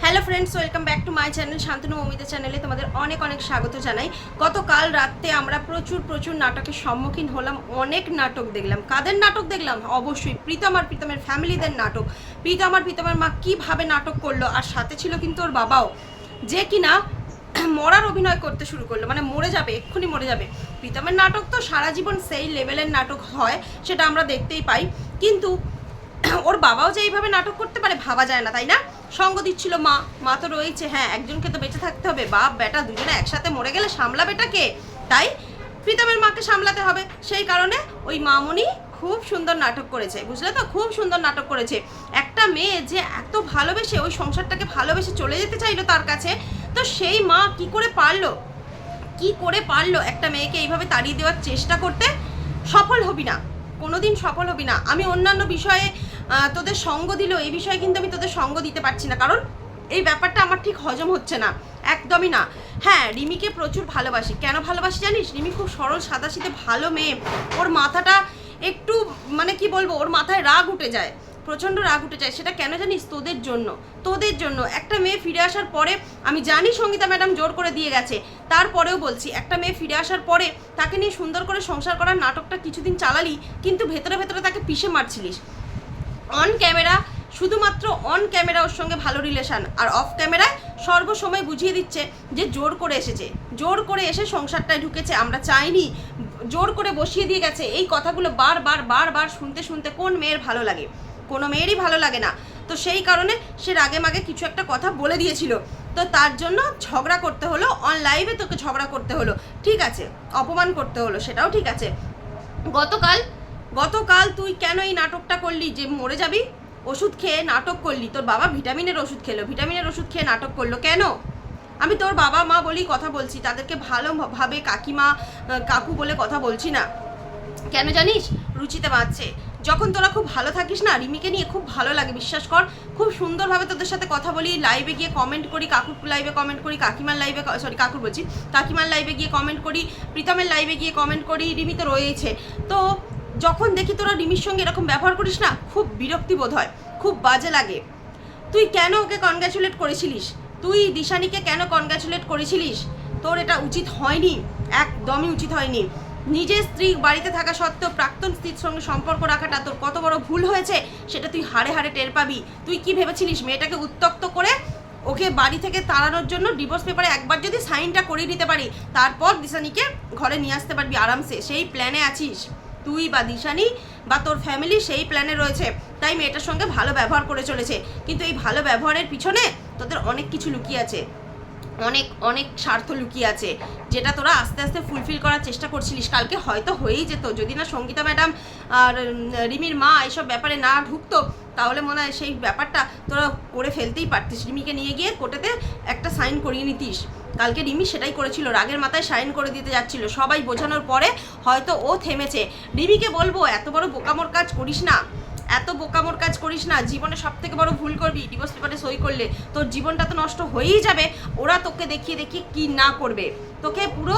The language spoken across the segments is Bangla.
Hello friends, welcome back to my channel Shantanu Mamita চ্যানেলে তোমাদের অনেক অনেক স্বাগত জানাই। গতকাল রাতে আমরা প্রচুর নাটকের সম্মুখীন হলাম। অনেক নাটক দেখলাম। কাদের নাটক দেখলাম? অবশ্যই প্রীতম আর প্রীতমের ফ্যামিলিদের নাটক। প্রীতম আর প্রীতমের মা কীভাবে নাটক করলো, আর সাথে ছিল কিন্তু ওর বাবাও, যে কিনা মরার অভিনয় করতে শুরু করলো, মানে মরে যাবে, এক্ষুনি মরে যাবে। প্রীতমের নাটক তো সারা জীবন সেই লেভেলের নাটক হয়, সেটা আমরা দেখতেই পাই, কিন্তু ওর বাবাও যে এইভাবে নাটক করতে পারে ভাবা যায় না, তাই না? সঙ্গ দিচ্ছিল মা, মা তো রয়েছে, হ্যাঁ একজনকে তো বেঁচে থাকতে হবে, বাপ বেটা দুজনে একসাথে মরে গেলে সামলাবে কে? তাই প্রীতমের মাকে সামলাতে হবে। সেই কারণে ওই মামনি খুব সুন্দর নাটক করেছে, বুঝলে তো, খুব সুন্দর নাটক করেছে। একটা মেয়ে যে এত ভালোবেসে ওই সংসারটাকে ভালোবেসে চলে যেতে চাইলো তার কাছে, তো সেই মা কি করে পারলো একটা মেয়েকে এইভাবে তাড়িয়ে দেওয়ার চেষ্টা করতে? সফল হবি না, কোনোদিন সফল হবি না। আমি অন্যান্য বিষয়ে তোদের সঙ্গ দিল, এই বিষয়ে কিন্তু আমি তোদের সঙ্গ দিতে পারছি না, কারণ এই ব্যাপারটা আমার ঠিক হজম হচ্ছে না, একদমই না। হ্যাঁ, রিমিকে প্রচুর ভালোবাসি। কেন ভালোবাসি জানিস? রিমি খুব সরল সাদাসিধে ভালো মেয়ে। ওর মাথাটা একটু, মানে কি বলবো, ওর মাথায় রাগ উঠে যায়, প্রচণ্ড রাগ উঠে যায়। সেটা কেন জানিস? তোদের জন্য একটা মেয়ে ফিরে আসার পরে, আমি জানি সঙ্গীতা ম্যাডাম জোর করে দিয়ে গেছে, তারপরেও বলছি, একটা মেয়ে ফিরে আসার পরে তাকে নিয়ে সুন্দর করে সংসার করার নাটকটা কিছুদিন চালালি, কিন্তু ভেতরে ভেতরে তাকে পিষে মারছিলিস। অন ক্যামেরা, শুধুমাত্র অন ক্যামেরা ওর সঙ্গে ভালো রিলেশান, আর অফ ক্যামেরায় সর্বসময় বুঝিয়ে দিচ্ছে যে জোর করে এসেছে, জোর করে এসে সংসারটায় ঢুকেছে, আমরা চাইনি, জোর করে বসিয়ে দিয়ে গেছে। এই কথাগুলো বারবার শুনতে কোন মেয়ের ভালো লাগে? কোনো মেয়েরই ভালো লাগে না। তো সেই কারণে সে রাগে মাগে কিছু একটা কথা বলে দিয়েছিল, তো তার জন্য ঝগড়া করতে হলো, অন লাইভে তোকে ঝগড়া করতে হলো, ঠিক আছে, অপমান করতে হলো, সেটাও ঠিক আছে। গতকাল তুই কেন এই নাটকটা করলি যে মরে যাবি? ওষুধ খেয়ে নাটক করলি। তোর বাবা ভিটামিনের ওষুধ খেলো, ভিটামিনের ওষুধ খেয়ে নাটক করলো কেন? আমি তোর বাবা মা বলি কথা বলছি, তাদেরকে ভালোভাবে কাকিমা কাকু বলে কথা বলছি না। কেন জানিস? রুচিতে বাঁচছে। যখন তোরা খুব ভালো থাকিস না, রিমিকে নিয়ে খুব ভালো লাগে, বিশ্বাস কর। খুব সুন্দরভাবে তোদের সাথে কথা বলি, লাইভে গিয়ে কমেন্ট করি, কাকুর লাইভে কমেন্ট করি, কাকিমার লাইভে, সরি কাকুর বলছি, কাকিমার লাইভে গিয়ে কমেন্ট করি, প্রীতমের লাইভে গিয়ে কমেন্ট করি, রিমি তো রয়েছে। তো যখন দেখি তোরা রিমির সঙ্গে এরকম ব্যবহার করিস না, খুব বিরক্তি বোধ হয়, খুব বাজে লাগে। তুই কেন ওকে কনগ্র্যাচুলেট করেছিলিস? তুই দিশানিকে কেন কনগ্র্যাচুলেট করেছিলিস? তোর এটা উচিত হয়নি, একদমই উচিত হয়নি। নিজের স্ত্রী বাড়িতে থাকা সত্ত্বেও প্রাক্তন স্ত্রীর সঙ্গে সম্পর্ক রাখাটা তোর কত বড় ভুল হয়েছে সেটা তুই হাড়ে হাড়ে টের পাবি। তুই কি ভেবেছিলিস মেয়েটাকে উত্ত্যক্ত করে ওকে বাড়ি থেকে তাড়ানোর জন্য ডিভোর্স পেপারে একবার যদি সাইনটা করিয়ে দিতে পারি, তারপর দিশানিকে ঘরে নিয়ে আসতে পারবি আরামসে? সেই প্ল্যানে আছিস তুই বা দিশানি বা তোর ফ্যামিলি, সেই প্ল্যানে রয়েছে, তাই মেয়েটার সঙ্গে ভালো ব্যবহার করে চলেছে। কিন্তু এই ভালো ব্যবহারের পিছনে তোদের অনেক কিছু লুকিয়ে আছে, অনেক স্বার্থ লুকিয়ে আছে, যেটা তোরা আস্তে আস্তে ফুলফিল করার চেষ্টা করছিলিস। কালকে হয়তো হয়েই যেত, যদি না সঙ্গীতা ম্যাডাম আর রিমির মা এইসব ব্যাপারে না ঢুকতো, তাহলে মনে হয় সেই ব্যাপারটা তোরা করে ফেলতেই পারতিস। রিমিকে নিয়ে গিয়ে কোর্টেতে একটা সাইন করিয়ে নিতিস। কালকে রিমি সেটাই করেছিল, রাগের মাথায় সাইন করে দিতে যাচ্ছিল, সবাই বোঝানোর পরে হয়তো ও থেমেছে। রিমিকে বলবো, এত বড় বোকামোর কাজ করিস না, জীবনে সব থেকে বড় ভুল করবি ডিভোর্স পেপারে সই করলে। তোর জীবনটা তো নষ্ট হয়েই যাবে, ওরা তোকে দেখিয়ে কি না করবে, তোকে পুরো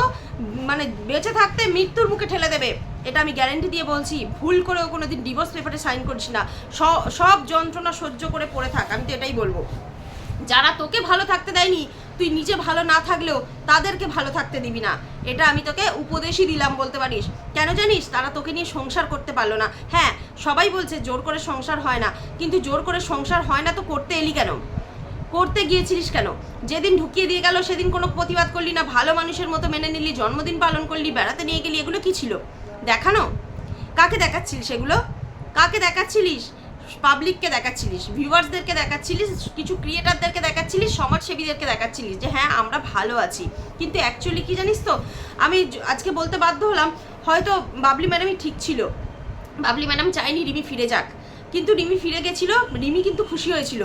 মানে বেঁচে থাকতে মৃত্যুর মুখে ঠেলে দেবে, এটা আমি গ্যারেন্টি দিয়ে বলছি। ভুল করেও কোনোদিন ডিভোর্স পেপারে সাইন করিস না, সব যন্ত্রণা সহ্য করে পড়ে থাক, আমি তো এটাই বলবো। যারা তোকে ভালো থাকতে দেয়নি, তুই নিজে ভালো না থাকলেও তাদেরকে ভালো থাকতে দিবি না, এটা আমি তোকে উপদেশই দিলাম বলতে পারিস। কেন জানিস? তারা তোকে নিয়ে সংসার করতে পারলো না। হ্যাঁ, সবাই বলছে জোর করে সংসার হয় না, কিন্তু জোর করে সংসার হয় না তো করতে এলি কেন? করতে গিয়েছিলিস কেন? যেদিন ঢুকিয়ে দিয়ে গেল সেদিন কোনো প্রতিবাদ করলি না, ভালো মানুষের মতো মেনে নিলি, জন্মদিন পালন করলি, বেড়াতে নিয়ে গেলি, এগুলো কি ছিল? দেখানো? কাকে দেখাচ্ছিলিস এগুলো? কাকে দেখাচ্ছিলিস? পাবলিককে দেখাচ্ছিলিস, ভিউয়ার্সদেরকে দেখাচ্ছিলিস, কিছু ক্রিয়েটারদেরকে দেখাচ্ছিলিস, সমাজসেবীদেরকে দেখাচ্ছিলিস যে হ্যাঁ আমরা ভালো আছি। কিন্তু অ্যাকচুয়ালি কি জানিস তো, আমি আজকে বলতে বাধ্য হলাম, হয়তো বাবলি ম্যাডামই ঠিক ছিল, বাবলি ম্যাডাম চায়নি রিমি ফিরে যাক, কিন্তু রিমি ফিরে গেছিল, রিমি কিন্তু খুশি হয়েছিল।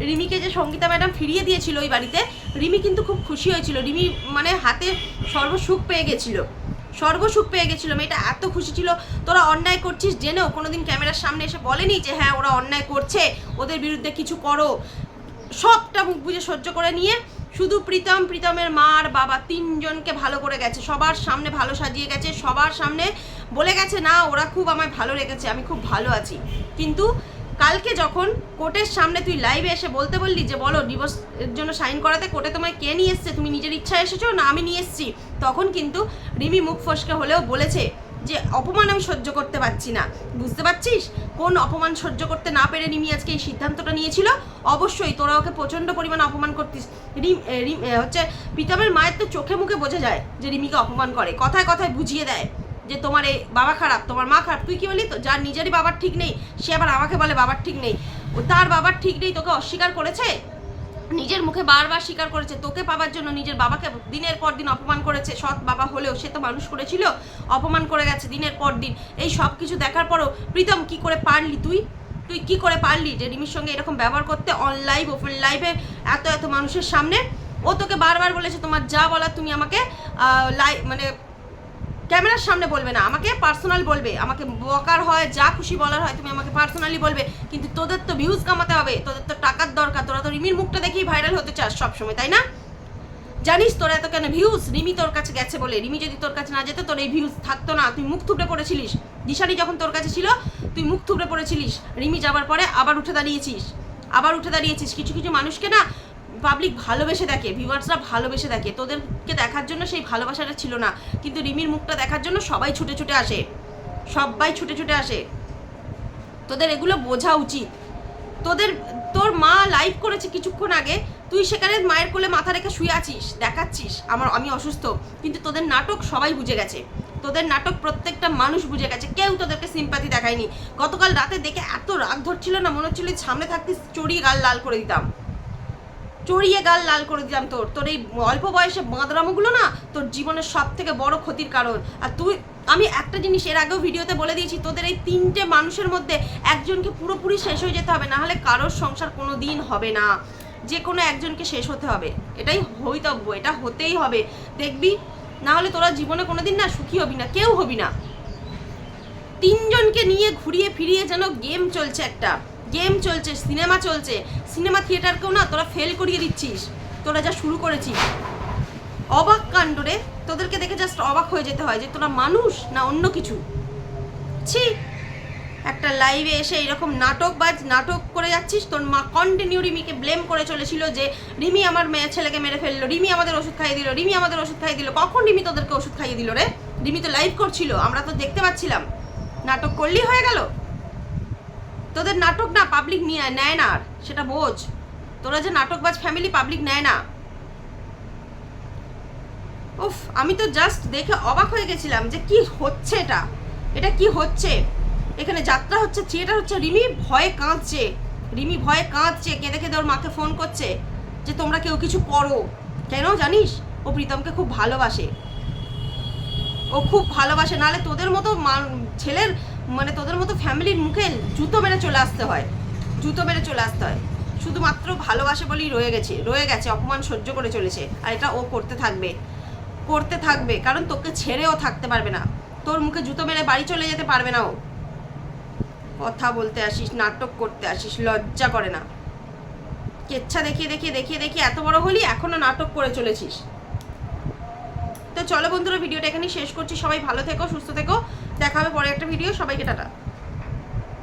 রিমিকে যে সঙ্গীতা ম্যাডাম ফিরিয়ে দিয়েছিল ওই বাড়িতে, রিমি কিন্তু খুব খুশি হয়েছিল। রিমি মানে হাতে সর্বসুখ পেয়ে গেছিলো, মেয়েটা এত খুশি ছিল। তোরা অন্যায় করছিস জেনেও কোনোদিন ক্যামেরার সামনে এসে বলেনি যে হ্যাঁ ওরা অন্যায় করছে, ওদের বিরুদ্ধে কিছু করো। সবটা মুখ বুঝে সহ্য করে নিয়ে শুধু প্রীতমের মা আর বাবা তিনজনকে ভালো করে গেছে, সবার সামনে ভালো সাজিয়ে গেছে, সবার সামনে বলে গেছে না ওরা খুব আমায় ভালো রেখেছে, আমি খুব ভালো আছি। কিন্তু কালকে যখন কোর্টের সামনে তুই লাইভে এসে বলতে বললি যে বলো ডিভোর্সের জন্য সাইন করাতে, কোর্টে তোমায় কে নিয়ে এসছে, তুমি নিজের ইচ্ছায় এসেছো না আমি নিয়ে এসেছি, তখন কিন্তু রিমি মুখ ফসকে হলেও বলেছে যে অপমান আমি সহ্য করতে পারছি না। বুঝতে পারছিস কোন অপমান সহ্য করতে না পেরে রিমি আজকে এই সিদ্ধান্তটা নিয়েছিল? অবশ্যই তোরা ওকে প্রচণ্ড পরিমাণে অপমান করতিস। হচ্ছে প্রীতমের মায়ের তো চোখে মুখে বোঝা যায় যে রিমিকে অপমান করে, কথায় কথায় বুঝিয়ে দেয় যে তোমার এই বাবা খারাপ, তোমার মা খারাপ। তুই কি বলি তো, যার নিজেরই বাবার ঠিক নেই সে আবার আমাকে বলে বাবার ঠিক নেই। ও তার বাবার ঠিক নেই তোকে অস্বীকার করেছে, নিজের মুখে বারবার স্বীকার করেছে। তোকে পাবার জন্য নিজের বাবাকে দিনের পর দিন অপমান করেছে। সৎ বাবা হলেও সে তো মানুষ করেছিল, অপমান করে গেছে দিনের পর দিন। এই সব কিছু দেখার পরও প্রীতম কি করে পারলি তুই কি করে পারলি যে রিমির সঙ্গে এরকম ব্যবহার করতে, অন লাইভ ওপেন লাইভে এত মানুষের সামনে? ও তোকে বারবার বলেছে তোমার যা বলার তুমি আমাকে মানে ক্যামেরার সামনে বলবে না, আমাকে পার্সোনাল বলবে, আমাকে বকার হয় যা খুশি বলার হয় তুমি আমাকে পার্সোনালি বলবে, কিন্তু তোদের তো ভিউজ কামাতে হবে, তোদের তো টাকার দরকার, তোরা তো রিমির মুখটা দেখেই ভাইরাল হতে চাস সবসময়, তাই না? জানিস তোরা এত কেন ভিউজ? রিমি তোর কাছে গেছে বলে। রিমি যদি তোর কাছে না যেত তোর এই ভিউজ থাকতো না। তুই মুখ থুবড়ে পড়েছিলিস, দিশারি যখন তোর কাছে ছিল তুই মুখ থুবড়ে পড়েছিলিস, রিমি যাবার পরে আবার উঠে দাঁড়িয়েছিস। কিছু কিছু মানুষকে না পাবলিক ভালোবেসে দেখে, ভিউয়ার্সরা ভালোবেসে দেখে, তোদেরকে দেখার জন্য সেই ভালোবাসাটা ছিল না, কিন্তু রিমির মুখটা দেখার জন্য সবাই ছুটে ছুটে আসে। তোদের এগুলো বোঝা উচিত। তোর মা লাইভ করেছে কিছুক্ষণ আগে, তুই সেখানে মায়ের কোলে মাথা রেখে শুয়ে আছিস, দেখাচ্ছিস আমি অসুস্থ, কিন্তু তোদের নাটক সবাই বুঝে গেছে, তোদের নাটক প্রত্যেকটা মানুষ বুঝে গেছে, কেউ তোদেরকে সিম্প্যাথি দেখায়নি। গতকাল রাতে দেখে এত রাগ ধরছিল না, মনে হচ্ছিল সামনে থাকতিস চড়িয়ে গাল লাল করে দিতাম তোর এই অল্প বয়সে বাঁদরামোগুলো না তোর জীবনের সব থেকে বড় ক্ষতির কারণ। আর আমি একটা জিনিস এর আগেও ভিডিওতে বলে দিয়েছি, তোদের এই 3টে মানুষের মধ্যে একজনকে পুরোপুরি শেষ হয়ে যেতে হবে, না হলে কারোর সংসার কোনো দিন হবে না, যে কোনো একজনকে শেষ হতে হবে, এটাই হইতব্য, এটা হতেই হবে, দেখবি, না হলে তোরা জীবনে কোনোদিন না সুখী হবি না, কেউ হবি না। 3জনকে নিয়ে ঘুরিয়ে ফিরিয়ে যেন গেম চলছে, সিনেমা থিয়েটারকেও না তোরা ফেল করিয়ে দিচ্ছিস, তোরা যা শুরু করেছিস। অবাক কাণ্ড রে, তোদেরকে দেখে জাস্ট অবাক হয়ে যেতে হয় যে তোরা মানুষ না অন্য কিছু। ছি, একটা লাইভে এসে এরকম নাটক করে যাচ্ছিস। তোর মা কন্টিনিউ রিমিকে ব্লেম করে চলেছিল যে রিমি আমার ছেলেকে মেরে ফেললো, রিমি আমাদের ওষুধ খাইয়ে দিল। কখন রিমি তোদেরকে ওষুধ খাইয়ে দিল রে? রিমি তো লাইভ করছিল, আমরা তো দেখতে পাচ্ছিলাম। নাটক করলেই হয়ে গেল? তোদের নাটক না পাবলিক নেয় না, আর সেটা বোঝ। তোরা যে নাটকবাজ ফ্যামিলি, পাবলিক নেয় না। উফ, আমি তো জাস্ট দেখে অবাক হয়ে গেছিলাম যে কি হচ্ছে, এটা কি হচ্ছে? এখানে যাত্রা হচ্ছে, থিয়েটার হচ্ছে। রিমি ভয়ে কাঁদছে, কেঁদে ওর মাকে ফোন করছে যে তোমরা কেউ কিছু করো। কেন জানিস? ও প্রীতমকে খুব ভালোবাসে, নাহলে তোদের মতো ছেলের মানে তোদের মতো ফ্যামিলির মুখে জুতো মেরে চলে আসতে হয়, শুধুমাত্র ভালোবাসে বলেই রয়ে গেছে, অপমান সহ্য করে চলেছে। আর এটা ও করতে থাকবে, কারণ তোকে ছেড়েও থাকতে পারবে না, তোর মুখে জুতো মেরে বাড়ি চলে যেতে পারবে না ও। কথা বলতে আসিস, নাটক করতে আসিস, লজ্জা করে না? কেচ্ছা দেখিয়ে এত বড় হলি, এখনো নাটক করে চলেছিস। তো চলো বন্ধুরা, ভিডিওটা এখানেই শেষ করছি। সবাই ভালো থেকো, সুস্থ থেকো, দেখা হবে পরে একটা ভিডিও। সবাইকে টাটা।